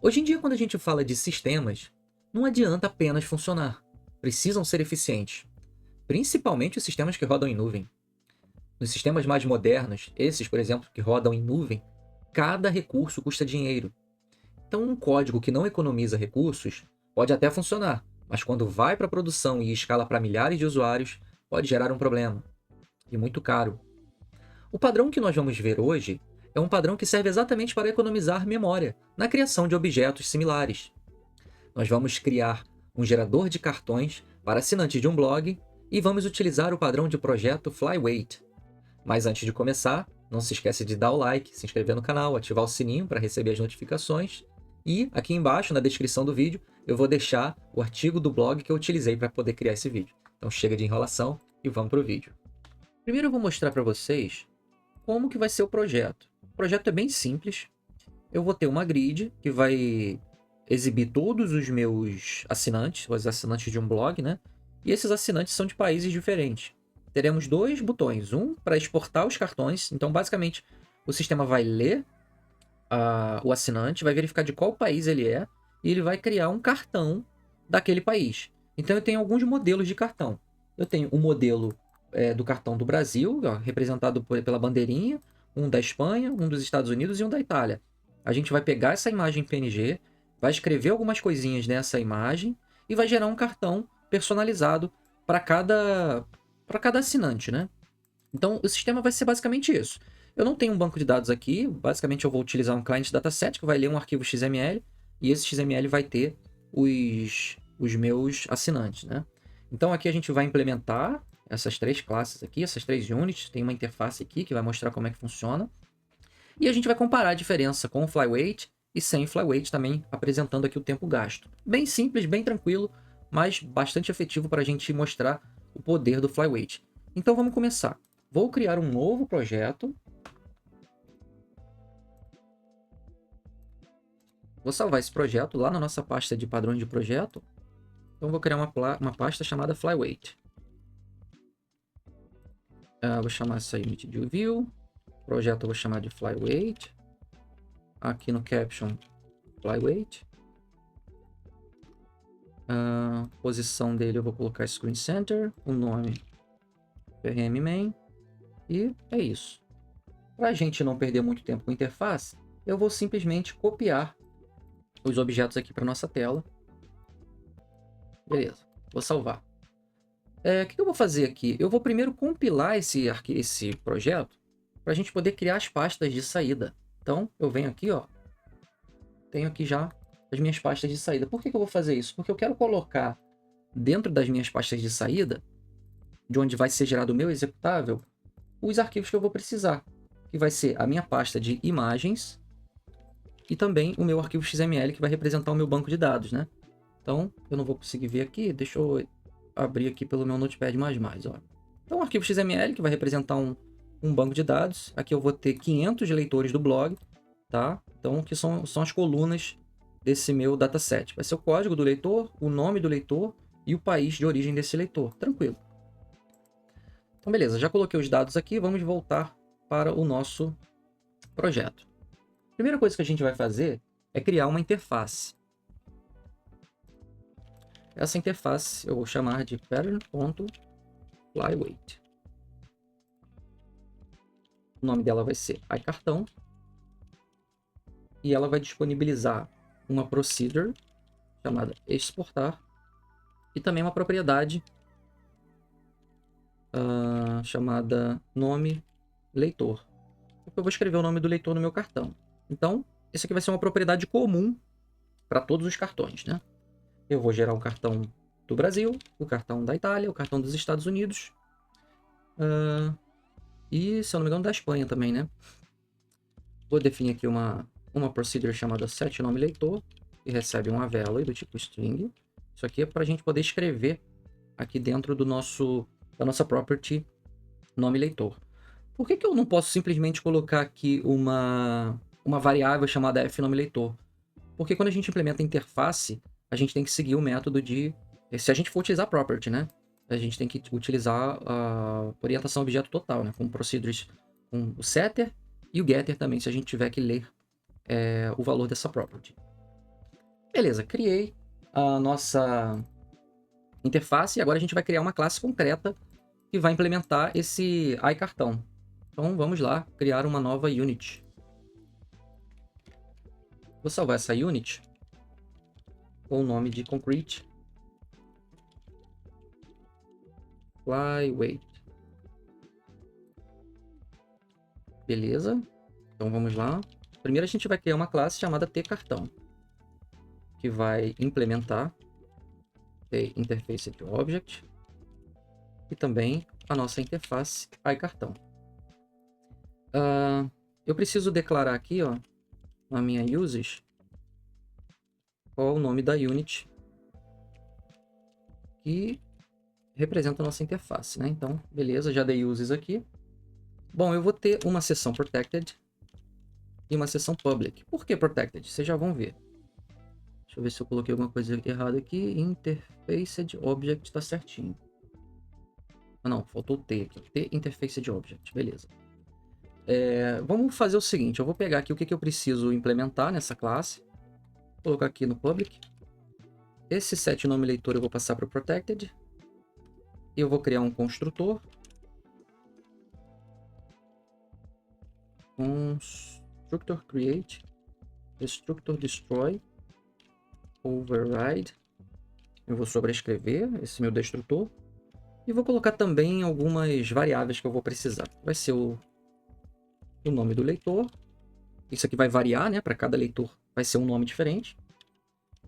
Hoje em dia, quando a gente fala de sistemas, não adianta apenas funcionar. Precisam ser eficientes, principalmente os sistemas que rodam em nuvem. Nos sistemas mais modernos, esses, por exemplo, que rodam em nuvem, cada recurso custa dinheiro. Então, um código que não economiza recursos pode até funcionar, mas quando vai para a produção e escala para milhares de usuários, pode gerar um problema, e muito caro. O padrão que nós vamos ver hoje é um padrão que serve exatamente para economizar memória na criação de objetos similares. Nós vamos criar um gerador de cartões para assinantes de um blog e vamos utilizar o padrão de projeto Flyweight. Mas antes de começar, não se esqueça de dar o like, se inscrever no canal, ativar o sininho para receber as notificações. E aqui embaixo, na descrição do vídeo, eu vou deixar o artigo do blog que eu utilizei para poder criar esse vídeo. Então chega de enrolação e vamos para o vídeo. Primeiro eu vou mostrar para vocês como que vai ser o projeto. O projeto é bem simples. Eu vou ter uma grid que vai exibir todos os meus assinantes, os assinantes de um blog, né? E esses assinantes são de países diferentes. Teremos dois botões, um para exportar os cartões. Então, basicamente, o sistema vai ler o assinante, vai verificar de qual país ele é, e ele vai criar um cartão daquele país. Então, eu tenho alguns modelos de cartão. Eu tenho o modelo do cartão do Brasil, ó, representado pela bandeirinha, um da Espanha, um dos Estados Unidos e um da Itália. A gente vai pegar essa imagem PNG, vai escrever algumas coisinhas nessa imagem e vai gerar um cartão personalizado para cada assinante, né? Então, o sistema vai ser basicamente isso. Eu não tenho um banco de dados aqui, basicamente eu vou utilizar um client dataset que vai ler um arquivo XML e esse XML vai ter os meus assinantes, né? Então, aqui a gente vai implementar essas três classes aqui, essas três units, tem uma interface aqui que vai mostrar como é que funciona. E a gente vai comparar a diferença com o Flyweight e sem Flyweight também, apresentando aqui o tempo gasto. Bem simples, bem tranquilo, mas bastante efetivo para a gente mostrar o poder do Flyweight. Então vamos começar. Vou criar um novo projeto. Vou salvar esse projeto lá na nossa pasta de padrões de projeto. Então vou criar uma pasta chamada Flyweight. Vou chamar essa unit de view. Projeto eu vou chamar de Flyweight. Aqui no caption, Flyweight. Posição dele eu vou colocar Screen Center. O nome PRM Main. E é isso. Para a gente não perder muito tempo com a interface, eu vou simplesmente copiar os objetos aqui para nossa tela. Beleza, vou salvar. O que eu vou fazer aqui? Eu vou primeiro compilar esse projeto para a gente poder criar as pastas de saída. Então, eu venho aqui, ó, tenho aqui já as minhas pastas de saída. Por que eu vou fazer isso? Porque eu quero colocar dentro das minhas pastas de saída, de onde vai ser gerado o meu executável, os arquivos que eu vou precisar, que vai ser a minha pasta de imagens e também o meu arquivo XML, que vai representar o meu banco de dados, né? Então, eu não vou conseguir ver aqui, deixa eu abrir aqui pelo meu Notepad++, ó. Então, o arquivo XML, que vai representar um banco de dados. Aqui eu vou ter 500 leitores do blog, tá? Então, que são as colunas desse meu dataset. Vai ser o código do leitor, o nome do leitor e o país de origem desse leitor. Tranquilo. Então, beleza. Já coloquei os dados aqui. Vamos voltar para o nosso projeto. A primeira coisa que a gente vai fazer é criar uma interface. Essa interface eu vou chamar de pattern.flyweight. O nome dela vai ser iCartão. E ela vai disponibilizar uma procedure chamada exportar e também uma propriedade chamada nome leitor. Eu vou escrever o nome do leitor no meu cartão. Então, essa aqui vai ser uma propriedade comum para todos os cartões, né? Eu vou gerar um cartão do Brasil, o cartão da Itália, o cartão dos Estados Unidos e, se eu não me engano, da Espanha também, né? Vou definir aqui uma procedure chamada setNomeLeitor, que recebe um value do tipo string. Isso aqui é para a gente poder escrever aqui dentro da nossa property nomeLeitor. Por que eu não posso simplesmente colocar aqui uma variável chamada fNomeLeitor? Porque quando a gente implementa a interface, a gente tem que seguir o método de... Se a gente for utilizar property, né? A gente tem que utilizar a orientação objeto total, né? Com procedures, com o setter e o getter também, se a gente tiver que ler o valor dessa property. Beleza, criei a nossa interface e agora a gente vai criar uma classe concreta que vai implementar esse iCartão. Então vamos lá, criar uma nova unit. Vou salvar essa unit com o nome de concrete flyweight. Beleza, então vamos lá. Primeiro a gente vai criar uma classe chamada tCartão, que vai implementar tInterfaceObject e também a nossa interface iCartão. Eu preciso declarar aqui, ó, na minha uses, qual é o nome da unit que representa a nossa interface, né? Então, beleza, já dei uses aqui. Bom, eu vou ter uma seção protected e uma seção public. Por que protected? Vocês já vão ver. Deixa eu ver se eu coloquei alguma coisa errada aqui. Interfaced object está certinho. Ah, não, faltou o T aqui. T interfaced object, beleza. Vamos fazer o seguinte, eu vou pegar aqui o que eu preciso implementar nessa classe. Vou colocar aqui no public. Esse set nome leitor eu vou passar para o protected. E eu vou criar um construtor. Constructor create. Destructor destroy. Override. Eu vou sobrescrever esse meu destrutor. E vou colocar também algumas variáveis que eu vou precisar. Vai ser o nome do leitor. Isso aqui vai variar, né? Para cada leitor vai ser um nome diferente.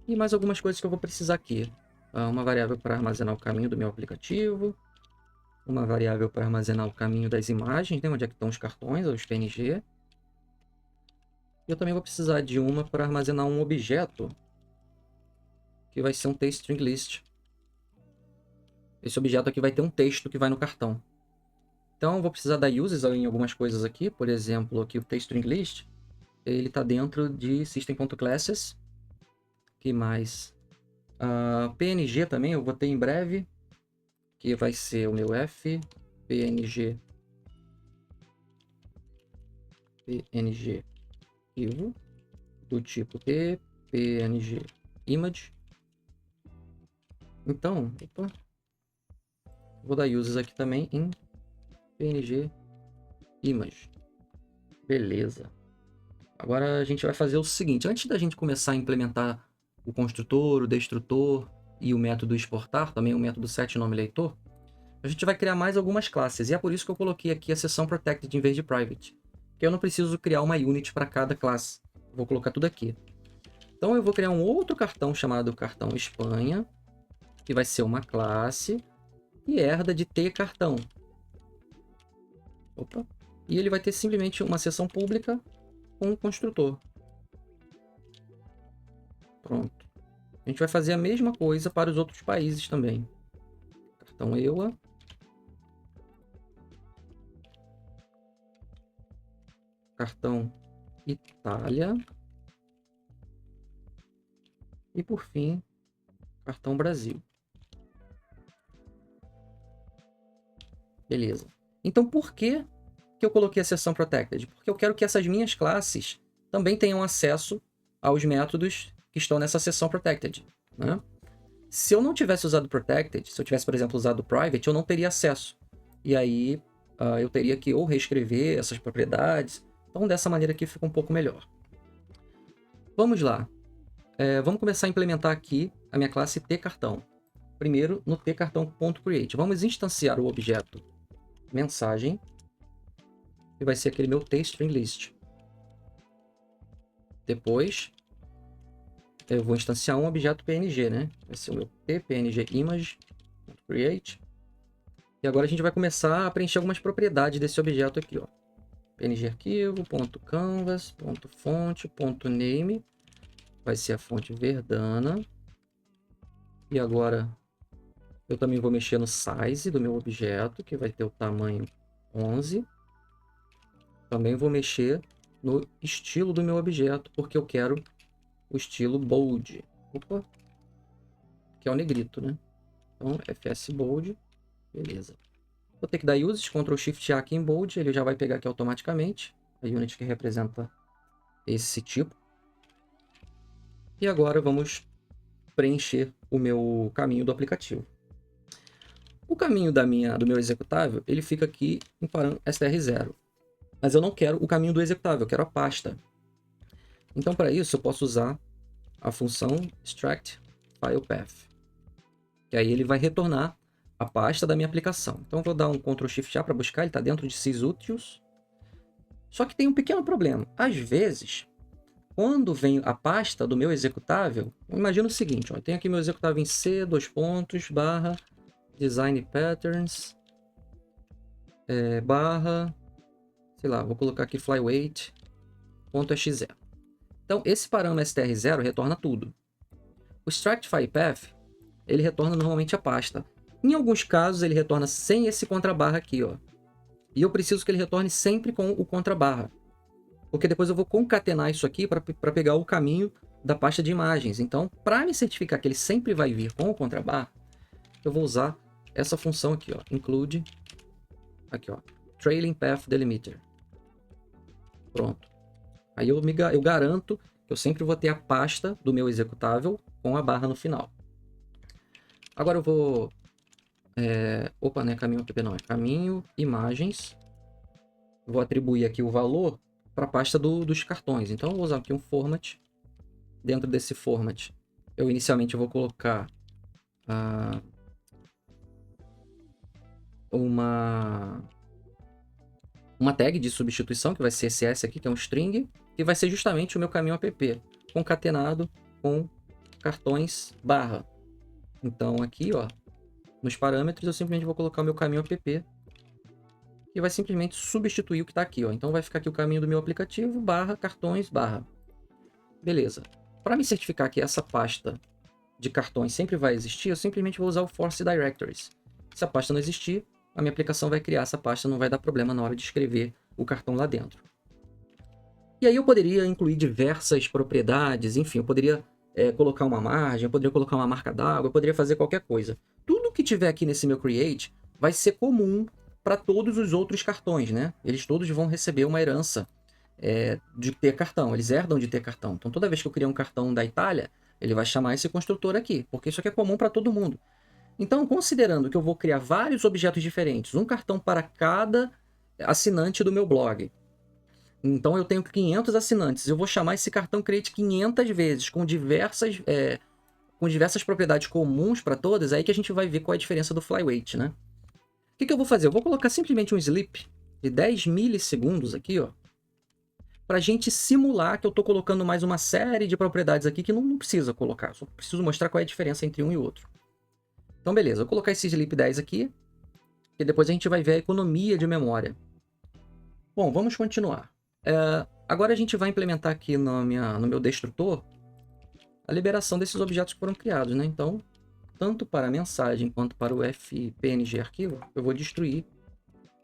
E mais algumas coisas que eu vou precisar aqui. Uma variável para armazenar o caminho do meu aplicativo. Uma variável para armazenar o caminho das imagens, né? Onde é que estão os cartões, os PNG. E eu também vou precisar de uma para armazenar um objeto, que vai ser um TStringList. Esse objeto aqui vai ter um texto que vai no cartão. Então, eu vou precisar da uses em algumas coisas aqui. Por exemplo, aqui o TStringList, ele está dentro de system.classes. Que mais? PNG também eu vou ter em breve, que vai ser o meu F, PNG arquivo, do tipo P, PNG image. Então, vou dar uses aqui também em PNG image. Beleza. Agora a gente vai fazer o seguinte, antes da gente começar a implementar o construtor, o destrutor e o método exportar, também o método setNomeLeitor, a gente vai criar mais algumas classes. E é por isso que eu coloquei aqui a seção protected em vez de private. Porque eu não preciso criar uma unit para cada classe. Vou colocar tudo aqui. Então eu vou criar um outro cartão chamado cartão Espanha, que vai ser uma classe e herda de tCartão. Opa. E ele vai ter simplesmente uma seção pública com um construtor. Pronto. A gente vai fazer a mesma coisa para os outros países também. Cartão EUA. Cartão Itália. E por fim, cartão Brasil. Beleza. Então por que eu coloquei a seção protected? Porque eu quero que essas minhas classes também tenham acesso aos métodos que estão nessa seção protected, né? Se eu não tivesse usado protected, se eu tivesse, por exemplo, usado private, eu não teria acesso. E aí eu teria que ou reescrever essas propriedades. Então dessa maneira aqui fica um pouco melhor. Vamos lá. Vamos começar a implementar aqui a minha classe tCartão. Primeiro no tCartão.create. Vamos instanciar o objeto mensagem, que vai ser aquele meu TStringList. Depois, eu vou instanciar um objeto PNG, né? Vai ser o meu tPNGImage.create. E agora a gente vai começar a preencher algumas propriedades desse objeto aqui, ó. PNG arquivo, .canvas, .fonte, .name. Vai ser a fonte Verdana. E agora eu também vou mexer no size do meu objeto, que vai ter o tamanho 11. Também vou mexer no estilo do meu objeto, porque eu quero o estilo bold. Opa! Que é o negrito, né? Então, fs bold. Beleza. Vou ter que dar uses, Ctrl Shift A aqui em bold, ele já vai pegar aqui automaticamente a unit que representa esse tipo. E agora vamos preencher o meu caminho do aplicativo. O caminho do meu executável, ele fica aqui em param str0. Mas eu não quero o caminho do executável, eu quero a pasta. Então, para isso, eu posso usar a função extract file path, que aí ele vai retornar a pasta da minha aplicação. Então, eu vou dar um Ctrl Shift A para buscar, ele está dentro de sysutils. Só que tem um pequeno problema. Às vezes, quando vem a pasta do meu executável, imagina o seguinte, ó, eu tenho aqui meu executável em C, /, design patterns, barra, sei lá, vou colocar aqui flyweight.exe. Então, esse parâmetro str0 retorna tudo. O extract file path, ele retorna normalmente a pasta. Em alguns casos, ele retorna sem esse contrabarra aqui, ó. E eu preciso que ele retorne sempre com o contrabarra. Porque depois eu vou concatenar isso aqui para pegar o caminho da pasta de imagens. Então, para me certificar que ele sempre vai vir com o contrabarra, eu vou usar essa função aqui, ó, include, aqui, ó, trailing path delimiter. Pronto. Aí eu garanto que eu sempre vou ter a pasta do meu executável com a barra no final. Agora eu vou... Opa, não é caminho aqui, não. É caminho, imagens. Vou atribuir aqui o valor para a pasta dos cartões. Então eu vou usar aqui um format. Dentro desse format, eu inicialmente vou colocar uma tag de substituição, que vai ser esse S aqui, que é um string, que vai ser justamente o meu caminho app, concatenado com cartões barra. Então aqui, ó, nos parâmetros, eu simplesmente vou colocar o meu caminho app, que vai simplesmente substituir o que está aqui, ó. Então vai ficar aqui o caminho do meu aplicativo, barra, cartões, barra. Beleza. Para me certificar que essa pasta de cartões sempre vai existir, eu simplesmente vou usar o force directories. Se a pasta não existir, a minha aplicação vai criar essa pasta, não vai dar problema na hora de escrever o cartão lá dentro. E aí eu poderia incluir diversas propriedades, enfim, eu poderia colocar uma margem, eu poderia colocar uma marca d'água, eu poderia fazer qualquer coisa. Tudo que tiver aqui nesse meu create vai ser comum para todos os outros cartões, né? Eles todos vão receber uma herança de ter cartão, eles herdam de ter cartão. Então toda vez que eu criar um cartão da Itália, ele vai chamar esse construtor aqui, porque isso aqui é comum para todo mundo. Então, considerando que eu vou criar vários objetos diferentes, um cartão para cada assinante do meu blog. Então, eu tenho 500 assinantes. Eu vou chamar esse cartão create 500 vezes, com diversas propriedades comuns para todas. Aí que a gente vai ver qual é a diferença do flyweight, né? O que eu vou fazer? Eu vou colocar simplesmente um sleep de 10 milissegundos aqui, ó, para a gente simular que eu estou colocando mais uma série de propriedades aqui que não precisa colocar. Só preciso mostrar qual é a diferença entre um e outro. Então, beleza. Eu vou colocar esse sleep 10 aqui, e depois a gente vai ver a economia de memória. Bom, vamos continuar. Agora a gente vai implementar aqui no meu destrutor a liberação desses objetos que foram criados, né? Então, tanto para a mensagem quanto para o fpng arquivo, eu vou destruir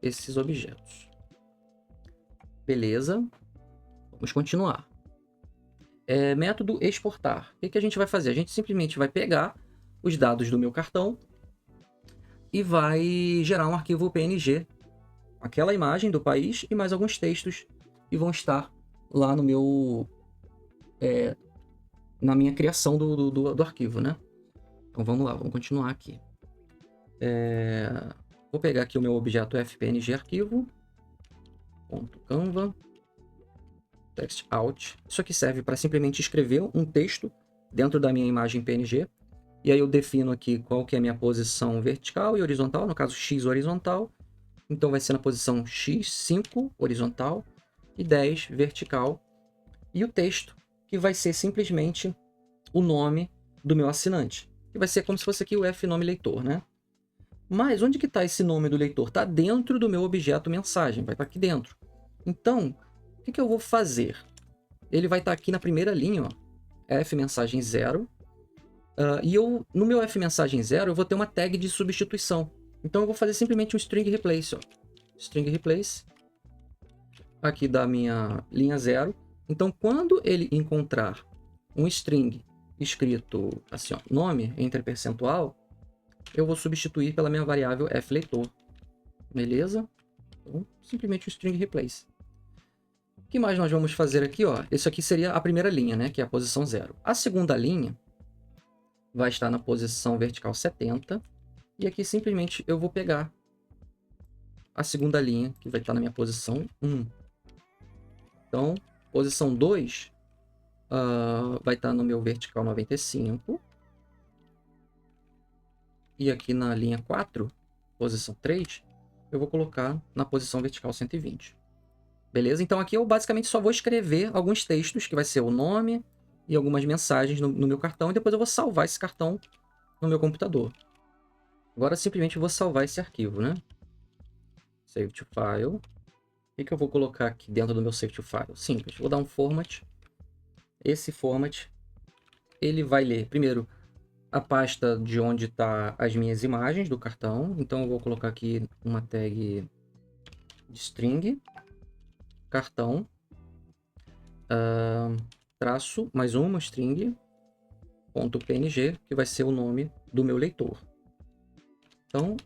esses objetos. Beleza. Vamos continuar. Método exportar. O que a gente vai fazer? A gente simplesmente vai pegar os dados do meu cartão e vai gerar um arquivo PNG, aquela imagem do país e mais alguns textos que vão estar lá no meu na minha criação do arquivo, né? Então vamos lá, vamos continuar aqui. Vou pegar aqui o meu objeto fpng arquivo .canva text out. Isso aqui serve para simplesmente escrever um texto dentro da minha imagem PNG. E aí eu defino aqui qual que é a minha posição vertical e horizontal, no caso X horizontal. Então vai ser na posição X5 horizontal e 10 vertical. E o texto, que vai ser simplesmente o nome do meu assinante. Que vai ser como se fosse aqui o fnome leitor, né? Mas onde que está esse nome do leitor? Está dentro do meu objeto mensagem, vai estar aqui dentro. Então, o que eu vou fazer? Ele vai estar aqui na primeira linha, ó, fmensagem 0. E no meu fmensagem 0, eu vou ter uma tag de substituição. Então eu vou fazer simplesmente um string replace, ó. String replace, aqui da minha linha 0. Então quando ele encontrar um string escrito assim, ó, nome entre percentual, eu vou substituir pela minha variável fleitor. Beleza? Então, simplesmente um string replace. O que mais nós vamos fazer aqui, ó? Isso aqui seria a primeira linha, né? Que é a posição 0. A segunda linha vai estar na posição vertical 70. E aqui simplesmente eu vou pegar a segunda linha, que vai estar na minha posição 1. Então, posição 2 vai estar no meu vertical 95. E aqui na linha 4, posição 3, eu vou colocar na posição vertical 120. Beleza? Então aqui eu basicamente só vou escrever alguns textos, que vai ser o nome e algumas mensagens no meu cartão, e depois eu vou salvar esse cartão no meu computador. Agora simplesmente eu vou salvar esse arquivo, né? Save to file. O que eu vou colocar aqui dentro do meu save to file? Simples, vou dar um format. Esse format, ele vai ler, primeiro, a pasta de onde está as minhas imagens do cartão. Então eu vou colocar aqui uma tag de string, cartão, traço, mais uma string, ponto .png, que vai ser o nome do meu leitor. Então,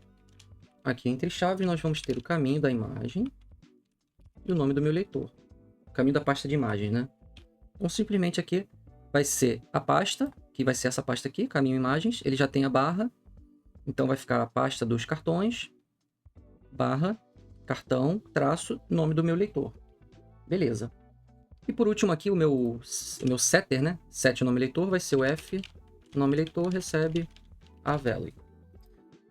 aqui entre chaves nós vamos ter o caminho da imagem e o nome do meu leitor. O caminho da pasta de imagens, né? Então, simplesmente aqui vai ser a pasta, que vai ser essa pasta aqui, caminho imagens. Ele já tem a barra, então vai ficar a pasta dos cartões, barra, cartão, traço, nome do meu leitor. Beleza. E por último aqui o meu setter, né? Set nome leitor vai ser o F, nome leitor recebe a value.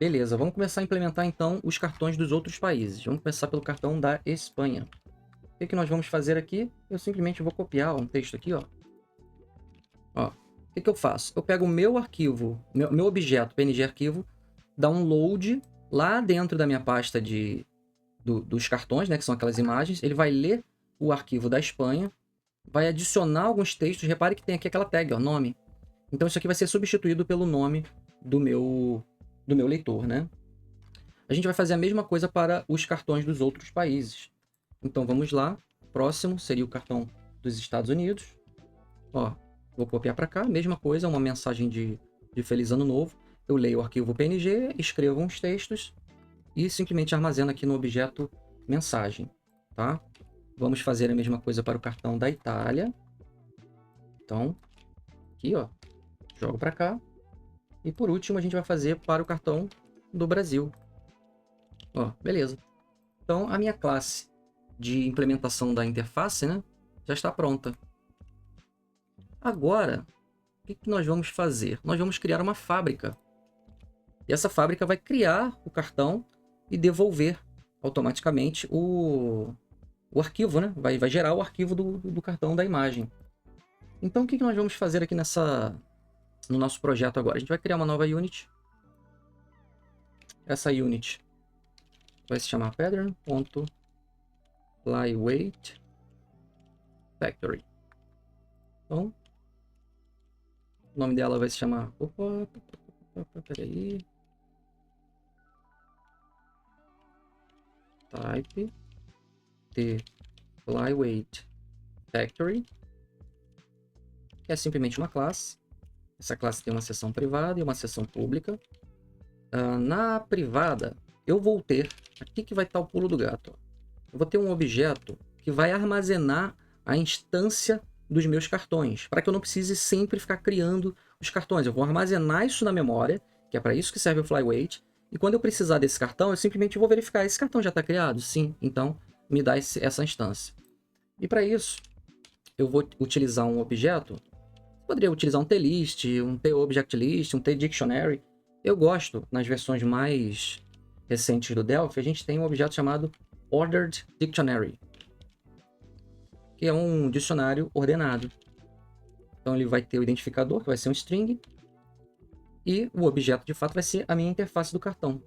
Beleza, vamos começar a implementar então os cartões dos outros países. Vamos começar pelo cartão da Espanha. O que nós vamos fazer aqui? Eu simplesmente vou copiar um texto aqui, ó. O que eu faço? Eu pego o meu arquivo, meu objeto PNG arquivo, download lá dentro da minha pasta dos cartões, né, que são aquelas imagens. Ele vai ler o arquivo da Espanha, vai adicionar alguns textos. Repare que tem aqui aquela tag, ó, nome. Então isso aqui vai ser substituído pelo nome do meu leitor, né? A gente vai fazer a mesma coisa para os cartões dos outros países. Então vamos lá. Próximo seria o cartão dos Estados Unidos. Ó, vou copiar para cá, mesma coisa, uma mensagem de Feliz Ano Novo. Eu leio o arquivo PNG, escrevo uns textos e simplesmente armazeno aqui no objeto mensagem, tá? Vamos fazer a mesma coisa para o cartão da Itália. Então, aqui, ó, jogo para cá. E por último, a gente vai fazer para o cartão do Brasil. Ó, beleza. Então, a minha classe de implementação da interface, né, já está pronta. Agora, o que nós vamos fazer? Nós vamos criar uma fábrica. E essa fábrica vai criar o cartão e devolver automaticamente o arquivo, né? Vai gerar o arquivo do cartão da imagem. Então, o que nós vamos fazer aqui no nosso projeto agora? A gente vai criar uma nova unit. Essa unit vai se chamar pattern.flyweight factory. Então, o nome dela vai se chamar... Peraí. Type the flyweight factory. Que é simplesmente uma classe. Essa classe tem uma seção privada e uma seção pública. Na privada, eu vou ter... Aqui que vai estar o pulo do gato. Ó. Eu vou ter um objeto que vai armazenar a instância dos meus cartões, para que eu não precise sempre ficar criando os cartões. Eu vou armazenar isso na memória, que é para isso que serve o Flyweight, e quando eu precisar desse cartão, eu simplesmente vou verificar, esse cartão já está criado? Sim, então me dá essa instância. E para isso, eu vou utilizar um objeto, poderia utilizar um TList, um TObjectList, um TDictionary. Eu gosto, nas versões mais recentes do Delphi, a gente tem um objeto chamado Ordered Dictionary, que é um dicionário ordenado. Então ele vai ter o identificador, que vai ser um string, e o objeto de fato vai ser a minha interface do cartão.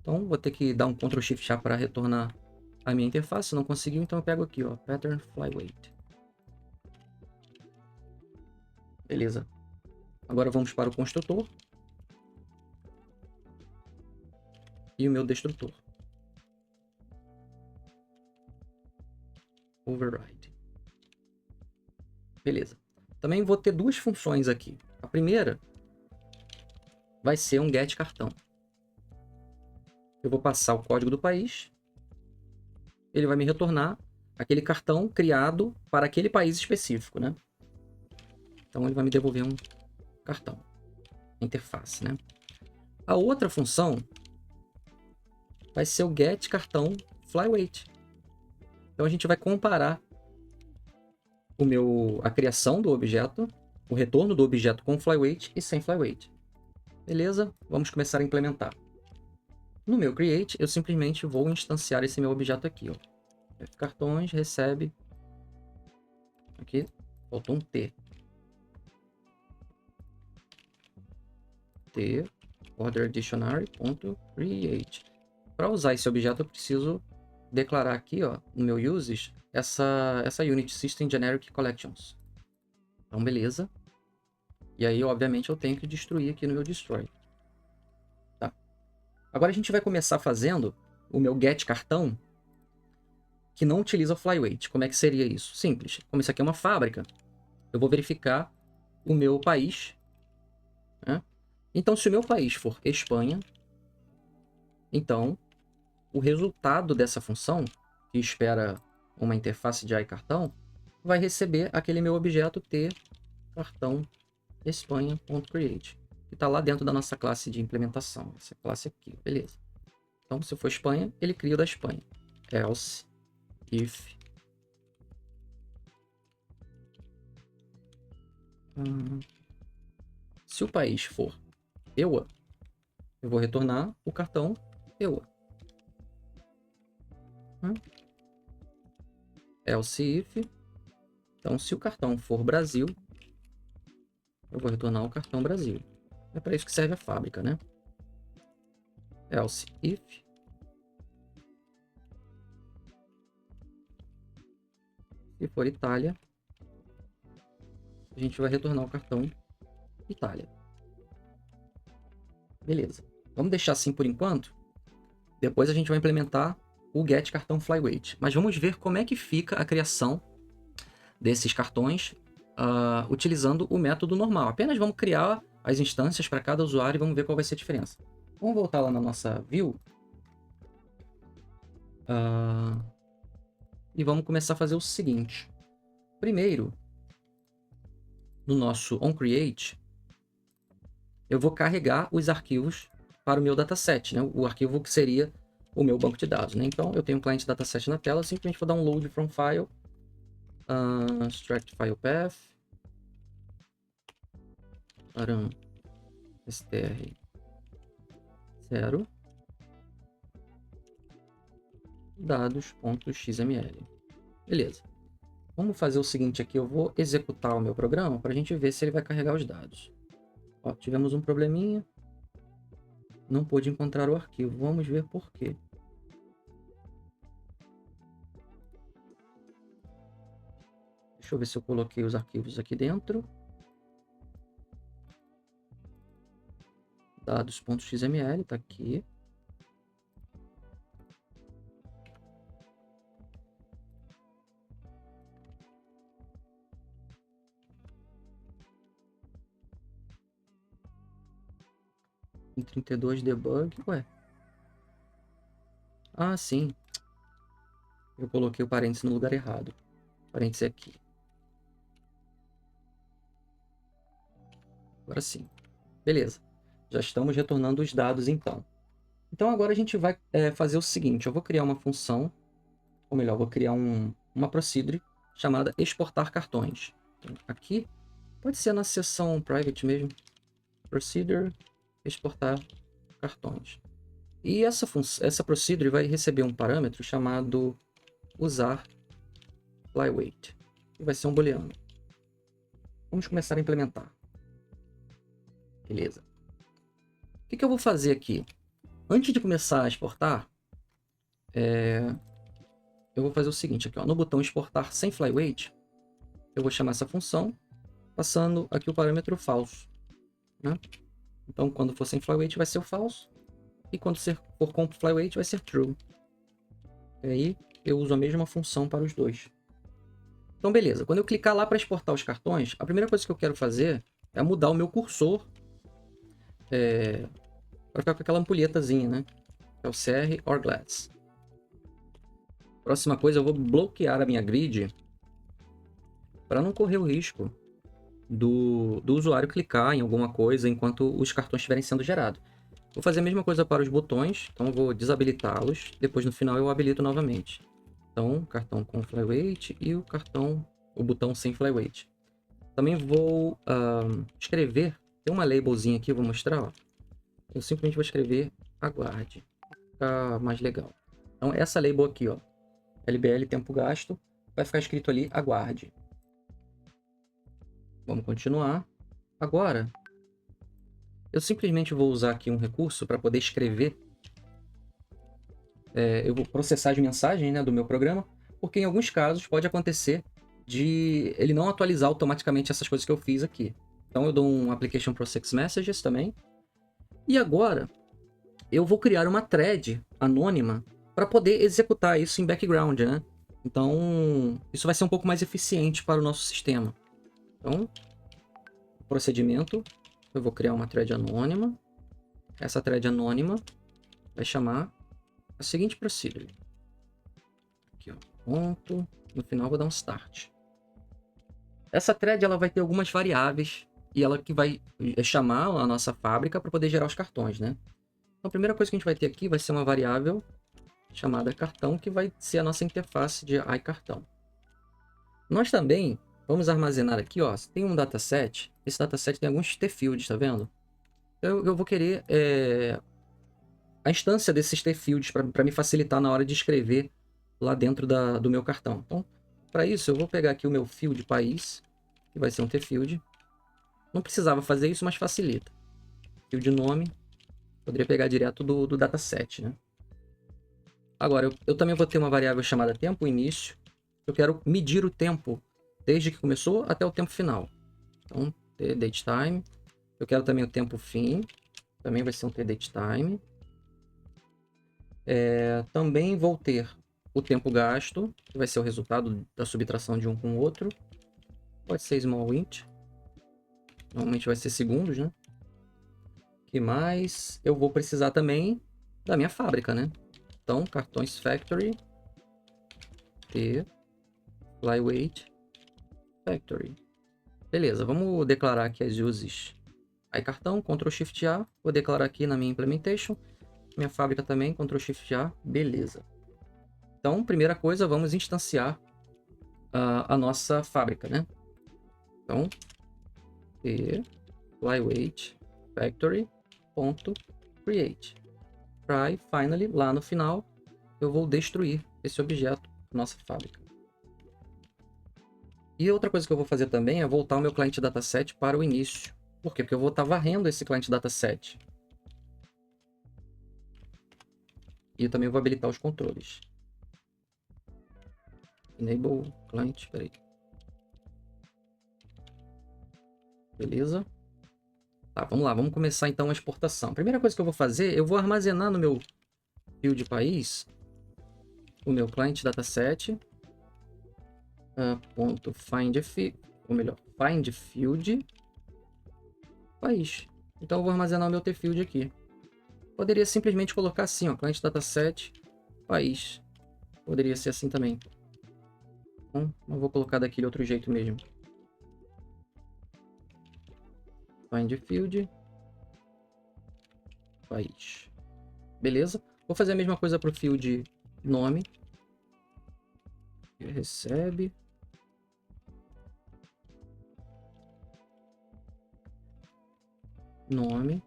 Então vou ter que dar um Ctrl Shift A para retornar a minha interface. Se não conseguiu, então eu pego aqui, ó, pattern flyweight. Beleza. Agora vamos para o construtor e o meu destrutor. Override. Beleza. Também vou ter duas funções aqui. A primeira vai ser um get cartão. Eu vou passar o código do país. Ele vai me retornar aquele cartão criado para aquele país específico, né? Então ele vai me devolver um cartão, interface, né? A outra função vai ser o get cartão flyweight. Então a gente vai comparar a criação do objeto, o retorno do objeto com flyweight e sem flyweight. Beleza? Vamos começar a implementar. No meu create, eu simplesmente vou instanciar esse meu objeto aqui, ó. Cartões, recebe. Aqui, faltou um T. T, order dictionary.create. Para usar esse objeto, eu preciso declarar aqui, ó, no meu uses, essa unit system generic collections. Então, beleza. E aí, obviamente, eu tenho que destruir aqui no meu destroy. Tá. Agora a gente vai começar fazendo o meu get cartão que não utiliza o flyweight. Como é que seria isso? Simples. Como isso aqui é uma fábrica, eu vou verificar o meu país, né? Então, se o meu país for Espanha, então o resultado dessa função, que espera uma interface de iCartão, vai receber aquele meu objeto T cartão Espanha.create, que está lá dentro da nossa classe de implementação, essa classe aqui, beleza. Então, se for Espanha, ele cria o da Espanha. Else, if se o país for EUA, eu vou retornar o cartão EUA. Else if, então se o cartão for Brasil, eu vou retornar o cartão Brasil. É para isso que serve a fábrica, né? Else if se for Itália, a gente vai retornar o cartão Itália. Beleza. Vamos deixar assim por enquanto. Depois a gente vai implementar o get cartão flyweight. Mas vamos ver como é que fica a criação desses cartões utilizando o método normal. Apenas vamos criar as instâncias para cada usuário e vamos ver qual vai ser a diferença. Vamos voltar lá na nossa view. E vamos começar a fazer o seguinte. Primeiro, no nosso onCreate, eu vou carregar os arquivos para o meu dataset, né? O arquivo que seria o meu banco de dados, né? Então, eu tenho um cliente dataset na tela, eu simplesmente vou dar um load from file, extract file path, param str0 dados.xml. Beleza. Vamos fazer o seguinte aqui, eu vou executar o meu programa para a gente ver se ele vai carregar os dados. Ó, tivemos um probleminha. Não pôde encontrar o arquivo. Vamos ver por quê. Deixa eu ver se eu coloquei os arquivos aqui dentro. Dados.xml, tá aqui. Em 32 debug, ué. Ah, sim. Eu coloquei o parênteses no lugar errado. Parênteses aqui. Agora sim. Beleza. Já estamos retornando os dados então. Então agora a gente vai fazer o seguinte. Eu vou criar uma função, ou melhor, vou criar uma procedure chamada exportar cartões. Então, aqui, pode ser na seção private mesmo. Procedure, exportar cartões. E essa procedure vai receber um parâmetro chamado usar flyweight, que vai ser um booleano. Vamos começar a implementar. Beleza. O que eu vou fazer aqui? Antes de começar a exportar, eu vou fazer o seguinte aqui, ó, no botão exportar sem flyweight, eu vou chamar essa função, passando aqui o parâmetro falso, né? Então, quando for sem flyweight, vai ser o falso. E quando for com flyweight, vai ser true. E aí, eu uso a mesma função para os dois. Então, beleza. Quando eu clicar lá para exportar os cartões, a primeira coisa que eu quero fazer é mudar o meu cursor para ficar com aquela ampulhetazinha, né? Que é o CR or Glass. Próxima coisa, eu vou bloquear a minha grid para não correr o risco do usuário clicar em alguma coisa enquanto os cartões estiverem sendo gerados. Vou fazer a mesma coisa para os botões, então eu vou desabilitá-los, depois no final eu habilito novamente. Então, cartão com flyweight e o botão sem flyweight. Também vou escrever, tem uma labelzinha aqui, eu vou mostrar, ó. Eu simplesmente vou escrever aguarde, ficar mais legal. Então essa label aqui, ó, LBL tempo gasto, vai ficar escrito ali aguarde. Vamos continuar. Agora, eu simplesmente vou usar aqui um recurso para poder escrever. Eu vou processar as mensagens, né, do meu programa, porque em alguns casos pode acontecer de ele não atualizar automaticamente essas coisas que eu fiz aqui. Então eu dou um application process messages também. E agora eu vou criar uma thread anônima para poder executar isso em background, né? Então isso vai ser um pouco mais eficiente para o nosso sistema. Então, procedimento, eu vou criar uma thread anônima. Essa thread anônima vai chamar a seguinte procedure. Aqui, ó, ponto. No final vou dar um start. Essa thread ela vai ter algumas variáveis e ela que vai chamar a nossa fábrica para poder gerar os cartões, né? Então a primeira coisa que a gente vai ter aqui vai ser uma variável chamada cartão, que vai ser a nossa interface de iCartão. Nós também vamos armazenar aqui, ó, tem um dataset. Esse dataset tem alguns t-fields, tá vendo? Eu vou querer a instância desses t-fields para me facilitar na hora de escrever lá dentro do meu cartão. Então, para isso, eu vou pegar aqui o meu field país, que vai ser um t-field. Não precisava fazer isso, mas facilita. Field nome, poderia pegar direto do dataset, né? Agora, eu também vou ter uma variável chamada tempo início. Eu quero medir o tempo desde que começou até o tempo final. Então, tDateTime. Eu quero também o tempo fim. Também vai ser um tDateTime. Também vou ter o tempo gasto, que vai ser o resultado da subtração de um com o outro. Pode ser small int. Normalmente vai ser segundos, né? O que mais? Eu vou precisar também da minha fábrica, né? Então, cartões factory, t, flyweight, factory. Beleza, vamos declarar aqui as uses. Aí cartão, Ctrl Shift A, vou declarar aqui na minha implementation. Minha fábrica também, Ctrl Shift A, beleza. Então, primeira coisa, vamos instanciar a nossa fábrica, né? Então, t, flyweight, factory.create. Try, finally, lá no final, eu vou destruir esse objeto, nossa fábrica. E outra coisa que eu vou fazer também é voltar o meu cliente dataset para o início. Por quê? Porque eu vou estar varrendo esse cliente dataset. E eu também vou habilitar os controles. Enable client, peraí. Beleza. Tá, vamos lá, vamos começar então a exportação. A primeira coisa que eu vou fazer, eu vou armazenar no meu field país o meu client dataset. Find field país. Então eu vou armazenar o meu tfield aqui. Poderia simplesmente colocar assim, ó, client dataset país. Poderia ser assim também. Então, eu vou colocar daquele outro jeito mesmo. Find field país. Beleza? Vou fazer a mesma coisa para o field nome. Recebe. Nome.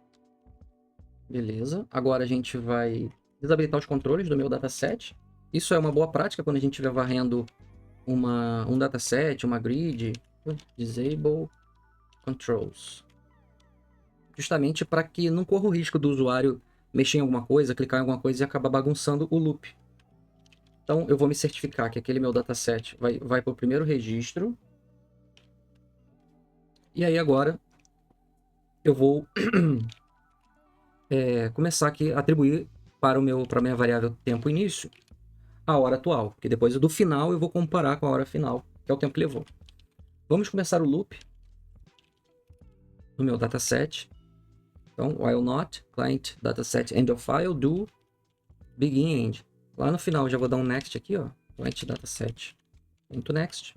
Beleza. Agora a gente vai desabilitar os controles do meu dataset. Isso é uma boa prática quando a gente estiver varrendo um dataset, uma grid. Disable controls. Justamente para que não corra o risco do usuário mexer em alguma coisa, clicar em alguma coisa e acabar bagunçando o loop. Então eu vou me certificar que aquele meu dataset vai para o primeiro registro. E aí agora eu vou começar aqui a atribuir para a minha variável tempo início a hora atual, porque depois do final eu vou comparar com a hora final, que é o tempo que levou. Vamos começar o loop no meu dataset. Então, while not, client dataset end of file, do begin end. Lá no final eu já vou dar um next aqui, ó. Point dataset. .next.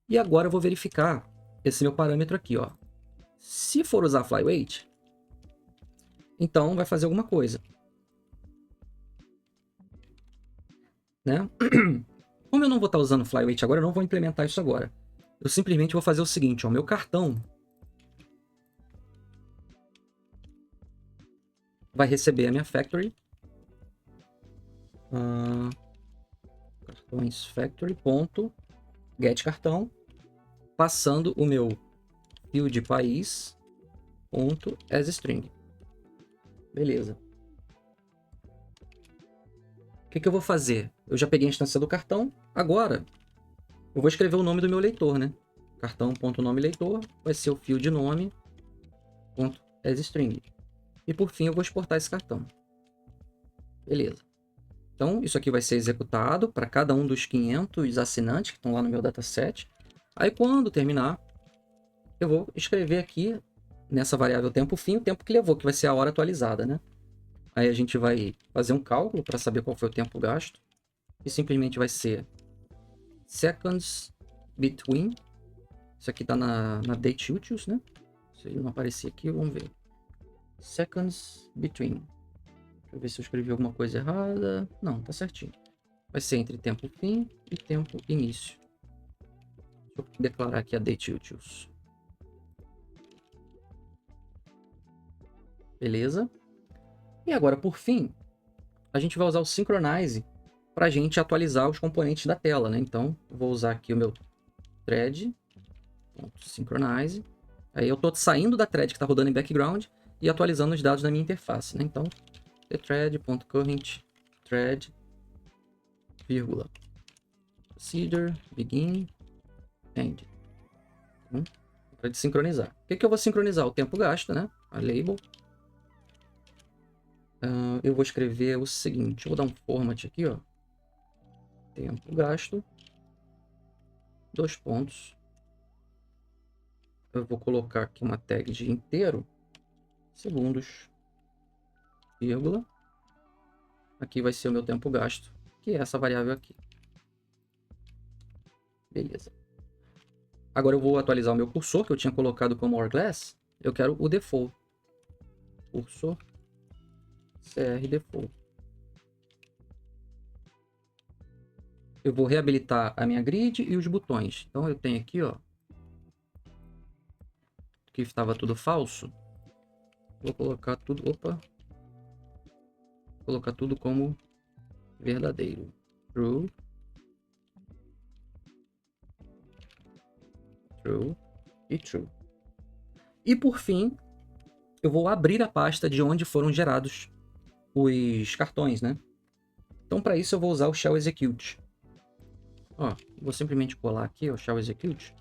E agora eu vou verificar esse meu parâmetro aqui, ó. Se for usar flyweight, então vai fazer alguma coisa, né? Como eu não vou estar usando flyweight agora, eu não vou implementar isso agora. Eu simplesmente vou fazer o seguinte, ó, meu cartão vai receber a minha factory. Cartões factory.get cartão, passando o meu field país as string. Beleza. O que eu vou fazer? Eu já peguei a instância do cartão. Agora, eu vou escrever o nome do meu leitor, né? Cartão.nome leitor vai ser o field nome .as string. E por fim, eu vou exportar esse cartão. Beleza. Então, isso aqui vai ser executado para cada um dos 500 assinantes que estão lá no meu dataset. Aí, quando terminar, eu vou escrever aqui nessa variável tempo fim o tempo que levou, que vai ser a hora atualizada, né? Aí a gente vai fazer um cálculo para saber qual foi o tempo gasto. E simplesmente vai ser seconds between. Isso aqui está na date utils, né? Se ele não aparecer aqui, vamos ver. Seconds between. Deixa eu ver se eu escrevi alguma coisa errada. Não, tá certinho. Vai ser entre tempo fim e tempo início. Deixa eu declarar aqui a date utils. Beleza? E agora, por fim, a gente vai usar o synchronize para a gente atualizar os componentes da tela, né? Então, eu vou usar aqui o meu thread.synchronize. Aí eu estou saindo da thread que está rodando em background e atualizando os dados da minha interface, né? Então, thread.current thread, vírgula, procedure, begin, end. Para sincronizar. O que eu vou sincronizar? O tempo gasto, né? A label. Eu vou escrever o seguinte. Eu vou dar um format aqui, ó. Tempo gasto. 2 pontos. Eu vou colocar aqui uma tag de inteiro. Segundos. Vírgula. Aqui vai ser o meu tempo gasto, que é essa variável aqui. Beleza. Agora eu vou atualizar o meu cursor, que eu tinha colocado como hourglass. Eu quero o default. Cursor CR default. Eu vou reabilitar a minha grid e os botões. Então eu tenho aqui, ó, que estava tudo falso. Vou colocar tudo, vou colocar tudo como verdadeiro. True. True e true. E por fim, eu vou abrir a pasta de onde foram gerados os cartões, né? Então, para isso, eu vou usar o shell execute. Ó, vou simplesmente colar aqui o shell execute.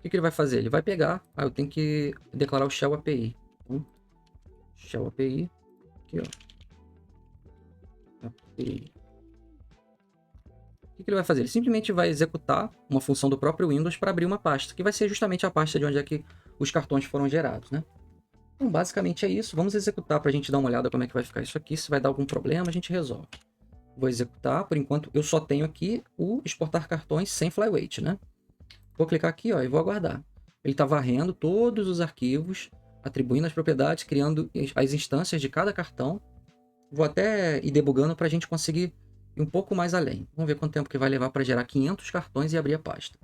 O que ele vai fazer? Ele vai pegar... eu tenho que declarar o shell API. Então, shell API. Aqui, ó. API. O que ele vai fazer? Ele simplesmente vai executar uma função do próprio Windows para abrir uma pasta, que vai ser justamente a pasta de onde é que os cartões foram gerados, né? Então, basicamente é isso. Vamos executar para a gente dar uma olhada como é que vai ficar isso aqui. Se vai dar algum problema, a gente resolve. Vou executar. Por enquanto, eu só tenho aqui o exportar cartões sem flyweight, né? Vou clicar aqui, ó, e vou aguardar. Ele está varrendo todos os arquivos, atribuindo as propriedades, criando as instâncias de cada cartão. Vou até ir debugando para a gente conseguir ir um pouco mais além. Vamos ver quanto tempo que vai levar para gerar 500 cartões e abrir a pasta.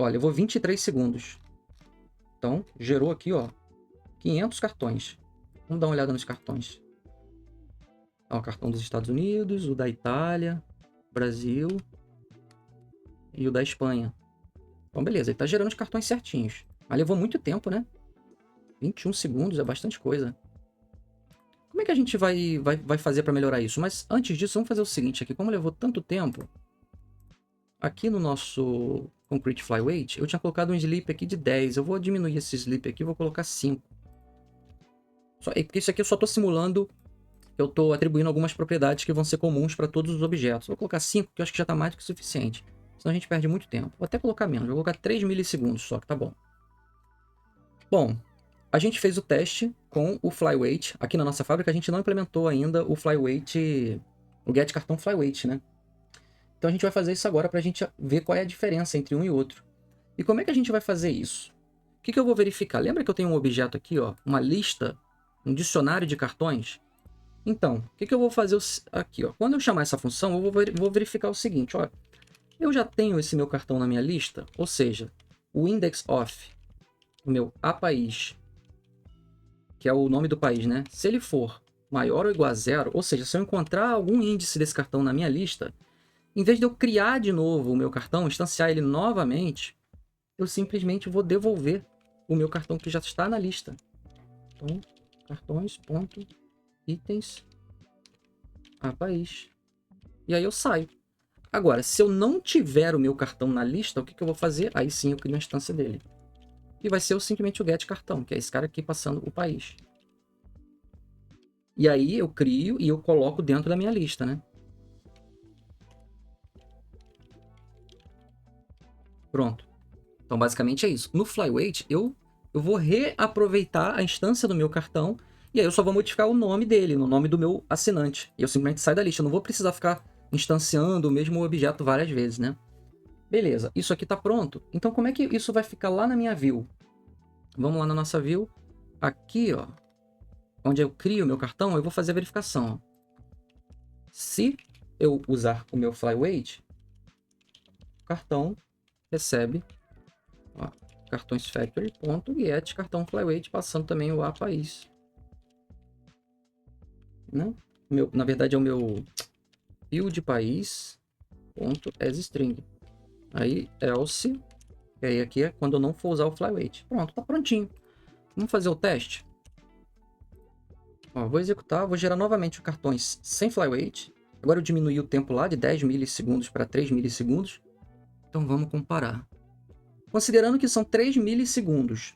Olha, eu vou 23 segundos. Então, gerou aqui, ó, 500 cartões. Vamos dar uma olhada nos cartões. Ó, o cartão dos Estados Unidos, o da Itália, Brasil e o da Espanha. Então, beleza, ele está gerando os cartões certinhos. Mas levou muito tempo, né? 21 segundos é bastante coisa. Como é que a gente vai fazer para melhorar isso? Mas antes disso, vamos fazer o seguinte aqui. Como levou tanto tempo, aqui no nosso Concrete Flyweight, eu tinha colocado um sleep aqui de 10. Eu vou diminuir esse sleep aqui e vou colocar 5. Porque isso aqui eu só estou simulando, eu estou atribuindo algumas propriedades que vão ser comuns para todos os objetos. Vou colocar 5, que eu acho que já está mais do que o suficiente. Senão a gente perde muito tempo. Vou até colocar menos, vou colocar 3 milissegundos só, que tá bom. Bom, a gente fez o teste com o Flyweight. Aqui na nossa fábrica a gente não implementou ainda o Flyweight, o Get Cartão Flyweight, né? Então a gente vai fazer isso agora para a gente ver qual é a diferença entre um e outro. E como é que a gente vai fazer isso? O que eu vou verificar? Lembra que eu tenho um objeto aqui, ó, uma lista, um dicionário de cartões? Então, o que eu vou fazer aqui, ó? Quando eu chamar essa função, eu vou verificar o seguinte, ó. Eu já tenho esse meu cartão na minha lista, ou seja, o index of, o meu a país, que é o nome do país, né? Se ele for maior ou igual a zero, ou seja, se eu encontrar algum índice desse cartão na minha lista, em vez de eu criar de novo o meu cartão, instanciar ele novamente, eu simplesmente vou devolver o meu cartão que já está na lista. Então, cartões.itens a país. E aí eu saio. Agora, se eu não tiver o meu cartão na lista, o que eu vou fazer? Aí sim eu crio uma instância dele. E vai ser simplesmente o get cartão, que é esse cara aqui passando o país. E aí eu crio e eu coloco dentro da minha lista, né? Pronto. Então basicamente é isso. No Flyweight eu vou reaproveitar a instância do meu cartão e aí eu só vou modificar o nome dele, no nome do meu assinante. E eu simplesmente saio da lista. Eu não vou precisar ficar instanciando o mesmo objeto várias vezes, né? Beleza, isso aqui está pronto. Então como é que isso vai ficar lá na minha view? Vamos lá na nossa view. Aqui, ó, onde eu crio o meu cartão, eu vou fazer a verificação. Ó. Se eu usar o meu Flyweight, o cartão recebe, ó, cartões factory.get cartão Flyweight, passando também o a país. Né? Na verdade é o meu build país.asString. Aí else, e aí aqui é quando eu não for usar o Flyweight. Pronto, tá prontinho. Vamos fazer o teste. Ó, vou executar, vou gerar novamente os cartões sem Flyweight. Agora eu diminuí o tempo lá de 10 milissegundos para 3 milissegundos. Então vamos comparar. Considerando que são 3 milissegundos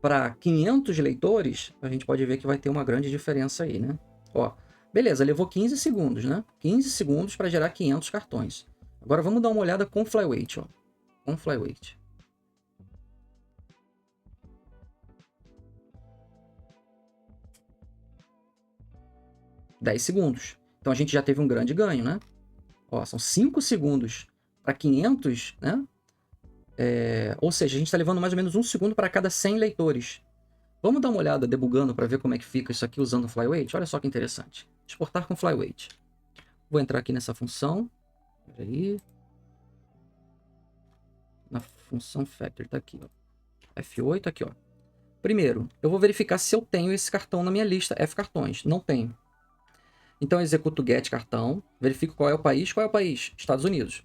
para 500 leitores, a gente pode ver que vai ter uma grande diferença aí, né? Ó, beleza, levou 15 segundos, né? 15 segundos para gerar 500 cartões. Agora vamos dar uma olhada com Flyweight, ó. Com Flyweight. $10. Então a gente já teve um grande ganho, né? Ó, são 5 segundos para 500, né? Ou seja, a gente está levando mais ou menos 1 segundo para cada 100 leitores. Vamos dar uma olhada debugando para ver como é que fica isso aqui usando o Flyweight? Olha só que interessante. Exportar com Flyweight. Vou entrar aqui nessa função. Peraí. Na função factory, tá aqui, ó. F8, aqui, ó. Primeiro, eu vou verificar se eu tenho esse cartão na minha lista, F cartões. Não tenho. Então eu executo get cartão, verifico qual é o país. Qual é o país? Estados Unidos.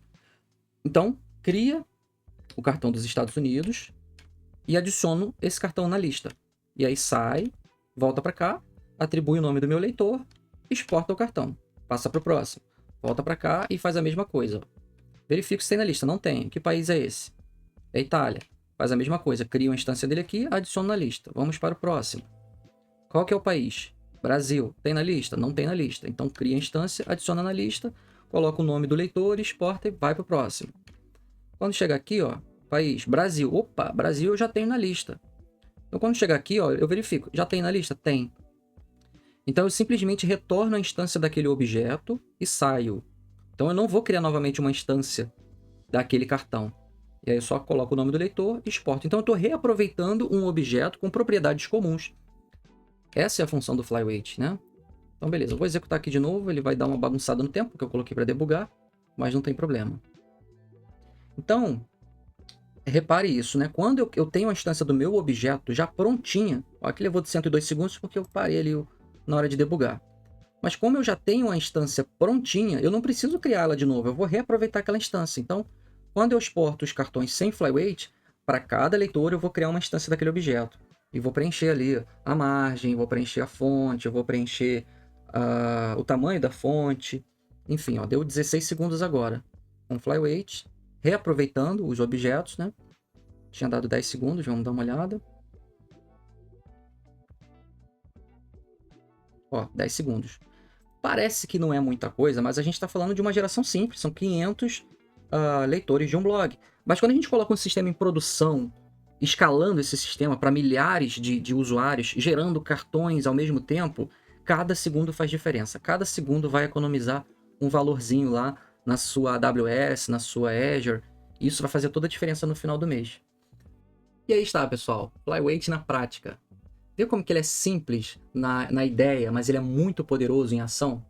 Então, cria o cartão dos Estados Unidos e adiciono esse cartão na lista. E aí sai, volta para cá, atribui o nome do meu leitor, exporta o cartão, passa para o próximo, volta para cá e faz a mesma coisa. Verifico se tem na lista, não tem. Que país é esse? É Itália. Faz a mesma coisa, cria uma instância dele aqui, adiciono na lista. Vamos para o próximo. Qual que é o país? Brasil. Tem na lista? Não tem na lista. Então cria a instância, adiciona na lista, coloca o nome do leitor, exporta e vai para o próximo. Quando chegar aqui, ó, país, Brasil. Opa, Brasil eu já tenho na lista. Então quando chegar aqui, ó, eu verifico. Já tem na lista? Tem. Então eu simplesmente retorno a instância daquele objeto e saio. Então eu não vou criar novamente uma instância daquele cartão. E aí eu só coloco o nome do leitor e exporto. Então eu estou reaproveitando um objeto com propriedades comuns. Essa é a função do Flyweight, né? Então beleza, eu vou executar aqui de novo. Ele vai dar uma bagunçada no tempo, que eu coloquei para debugar, mas não tem problema. Então, repare isso, né? Quando eu tenho a instância do meu objeto já prontinha, ó, aqui levou de 102 segundos porque eu parei ali na hora de debugar. Mas como eu já tenho a instância prontinha, eu não preciso criar ela de novo, eu vou reaproveitar aquela instância. Então, quando eu exporto os cartões sem Flyweight, para cada leitor eu vou criar uma instância daquele objeto. E vou preencher ali a margem, vou preencher a fonte, eu vou preencher o tamanho da fonte. Enfim, ó, deu 16 segundos agora. Com Flyweight, reaproveitando os objetos, né? Tinha dado 10 segundos, vamos dar uma olhada. Ó, 10 segundos. Parece que não é muita coisa, mas a gente está falando de uma geração simples, são 500 leitores de um blog. Mas quando a gente coloca um sistema em produção escalando esse sistema para milhares de usuários, gerando cartões ao mesmo tempo, cada segundo faz diferença. Cada segundo vai economizar um valorzinho lá na sua AWS, na sua Azure. Isso vai fazer toda a diferença no final do mês. E aí está, pessoal. Flyweight na prática. Vê como que ele é simples na ideia, mas ele é muito poderoso em ação?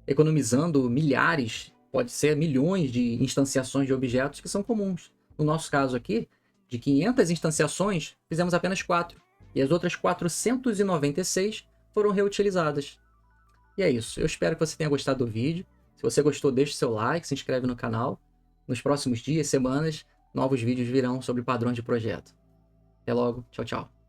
Economizando milhares, pode ser milhões de instanciações de objetos que são comuns. No nosso caso aqui, de 500 instanciações, fizemos apenas 4. E as outras 496 foram reutilizadas. E é isso. Eu espero que você tenha gostado do vídeo. Se você gostou, deixe seu like, se inscreve no canal. Nos próximos dias, semanas, novos vídeos virão sobre padrões de projeto. Até logo. Tchau, tchau.